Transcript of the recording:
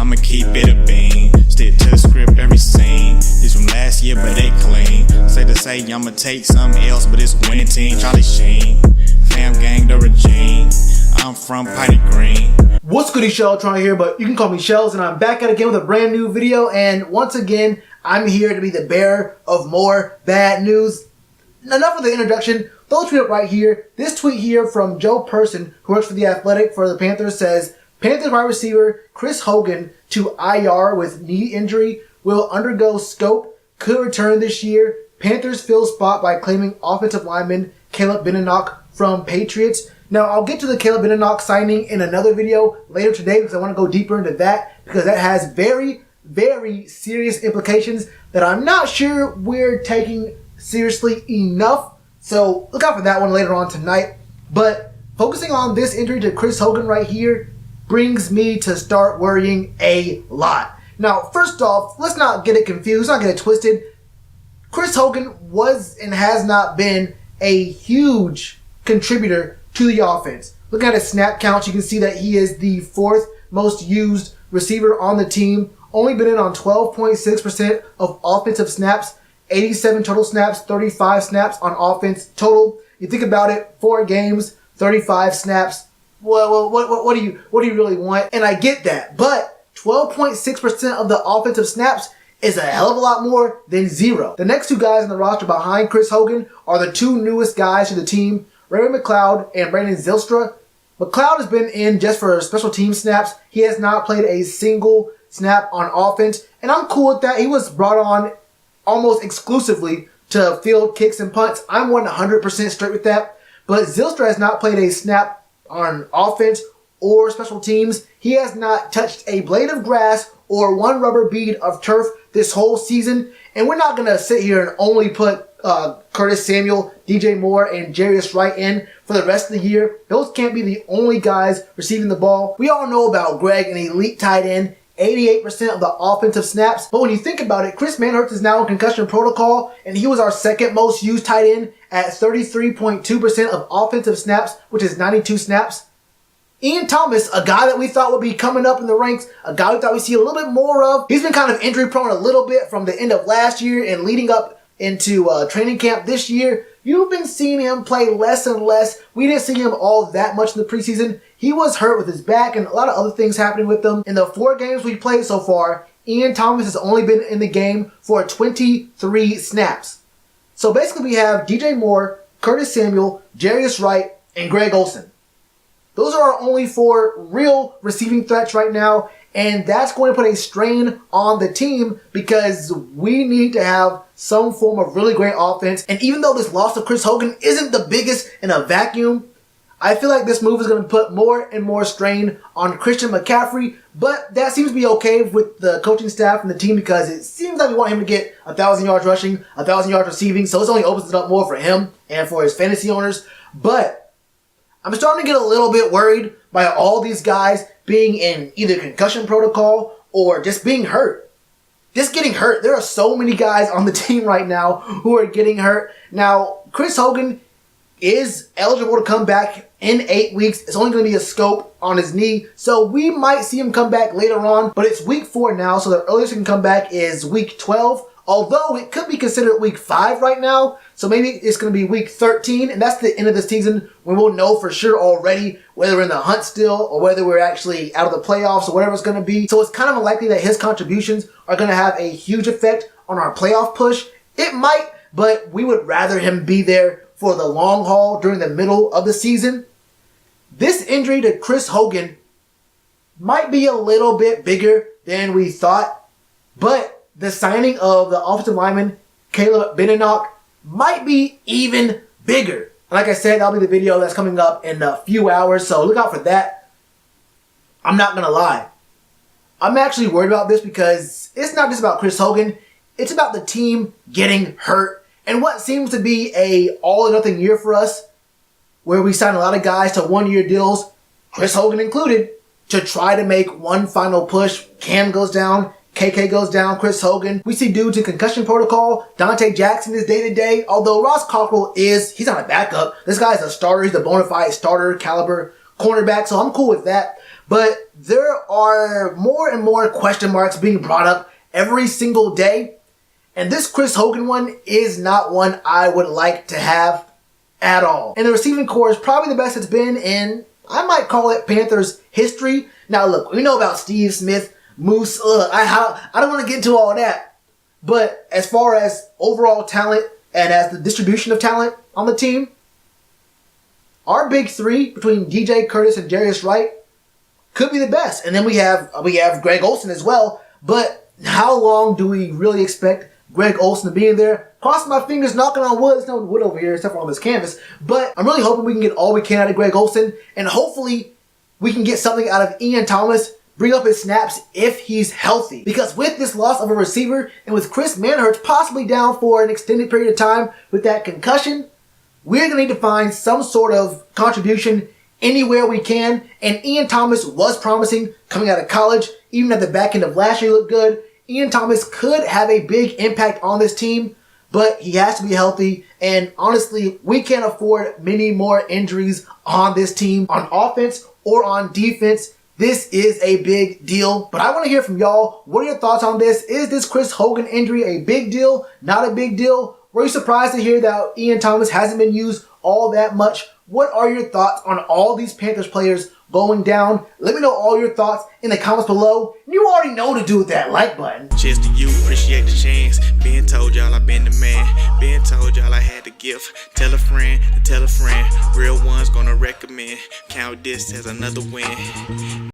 I'ma keep it a bean. Stick to the script, every scene. This from last year, but they clean. Say to say, I'ma take something else, but it's a winning team. Charlie Sheen, fam gang, the regime. I'm from Piney Green. What's good, Shellitronnn here, but you can call me Shells, and I'm back at it again with a brand new video. And once again, I'm here to be the bearer of more bad news. Enough of the introduction. Throw a tweet up right here. This tweet here from Joe Person, who works for The Athletic for the Panthers, says, Panthers wide receiver Chris Hogan to IR with knee injury, will undergo scope, could return this year. Panthers fill spot by claiming offensive lineman Caleb Benenoch from Patriots. Now, I'll get to the Caleb Benenoch signing in another video later today because I want to go deeper into that because that has very, very serious implications that I'm not sure we're taking seriously enough. So look out for that one later on tonight. But focusing on this injury to Chris Hogan right here brings me to start worrying a lot. Now, first off, let's not get it confused, not get it twisted. Chris Hogan was and has not been a huge contributor to the offense. Looking at his snap counts, you can see that he is the fourth most used receiver on the team. Only been in on 12.6% of offensive snaps, 87 total snaps, 35 snaps on offense total. You think about it, 4 games, 35 snaps. Well, what do you really want? And I get that, but 12.6% of the offensive snaps is a hell of a lot more than 0. The next 2 guys on the roster behind Chris Hogan are the 2 newest guys to the team, Raymond McLeod and Brandon Zylstra. McLeod has been in just for special team snaps. He has not played a single snap on offense, and I'm cool with that. He was brought on almost exclusively to field kicks and punts. I'm 100% straight with that. But Zylstra has not played a snap on offense or special teams. He has not touched a blade of grass or one rubber bead of turf this whole season. And we're not going to sit here and only put Curtis Samuel, DJ Moore, and Jarius Wright in for the rest of the year. Those can't be the only guys receiving the ball. We all know about Greg, an elite tight end, 88% of the offensive snaps. But when you think about it, Chris Manhertz is now in concussion protocol, and he was our second most used tight end at 33.2% of offensive snaps, which is 92 snaps. Ian Thomas, a guy that we thought would be coming up in the ranks, a guy we thought we'd see a little bit more of. He's been kind of injury prone a little bit from the end of last year and leading up into training camp this year. You've been seeing him play less and less. We didn't see him all that much in the preseason. He was hurt with his back and a lot of other things happening with him. In the 4 games we played so far, Ian Thomas has only been in the game for 23 snaps. So basically we have DJ Moore, Curtis Samuel, Jarius Wright, and Greg Olsen. Those are our only 4 real receiving threats right now, and that's going to put a strain on the team because we need to have some form of really great offense. And even though this loss of Chris Hogan isn't the biggest in a vacuum, I feel like this move is going to put more and more strain on Christian McCaffrey, but that seems to be okay with the coaching staff and the team because it seems like we want him to get 1,000 yards rushing, 1,000 yards receiving, so this only opens it up more for him and for his fantasy owners. But I'm starting to get a little bit worried by all these guys being in either concussion protocol or just being hurt. Just getting hurt. There are so many guys on the team right now who are getting hurt. Now, Chris Hogan is eligible to come back in 8 weeks. It's only going to be a scope on his knee, so we might see him come back later on. But it's week 4 now, so the earliest he can come back is week 12. Although it could be considered week 5 right now, so maybe it's going to be week 13, and that's the end of the season when we'll know for sure already whether we're in the hunt still or whether we're actually out of the playoffs or whatever it's going to be. So it's kind of unlikely that his contributions are going to have a huge effect on our playoff push. It might, but we would rather him be there for the long haul during the middle of the season. This injury to Chris Hogan might be a little bit bigger than we thought, but the signing of the offensive lineman Caleb Benenoch might be even bigger. Like I said, that'll be the video that's coming up in a few hours, so look out for that. I'm not going to lie. I'm actually worried about this because it's not just about Chris Hogan. It's about the team getting hurt and what seems to be a all or nothing year for us where we sign a lot of guys to 1-year deals, Chris Hogan included, to try to make one final push. Cam goes down. KK goes down, Chris Hogan. We see dudes in concussion protocol. Dante Jackson is day-to-day. Although Ross Cockrell he's not a backup. This guy's a starter. He's a bona fide starter caliber cornerback, so I'm cool with that. but there are more and more question marks being brought up every single day. And this Chris Hogan one is not one I would like to have at all. And the receiving core is probably the best it's been in, I might call it, Panthers history. Now look, we know about Steve Smith, Moose, I don't want to get into all that. But as far as overall talent and as the distribution of talent on the team, our big three between DJ Curtis and Jarius Wright could be the best. And then we have Greg Olsen as well. But how long do we really expect Greg Olsen to be in there? Crossing my fingers, knocking on wood. There's no wood over here except for on this canvas. But I'm really hoping we can get all we can out of Greg Olsen. And hopefully we can get something out of Ian Thomas, bring up his snaps if he's healthy. Because with this loss of a receiver and with Chris Manhertz possibly down for an extended period of time with that concussion, we're going to need to find some sort of contribution anywhere we can. And Ian Thomas was promising coming out of college. Even at the back end of last year, he looked good. Ian Thomas could have a big impact on this team, but he has to be healthy. And honestly, we can't afford many more injuries on this team, on offense or on defense. This is a big deal, but I want to hear from y'all. What are your thoughts on this? Is this Chris Hogan injury a big deal? Not a big deal? Were you surprised to hear that Ian Thomas hasn't been used all that much? What are your thoughts on all these Panthers players going down? Let me know all your thoughts in the comments below. You already know to do with that like button. Cheers to you, appreciate the chance. Being told y'all I been the man. Being told y'all I had the gift. Tell a friend to tell a friend. Real ones gonna recommend. Count this as another win.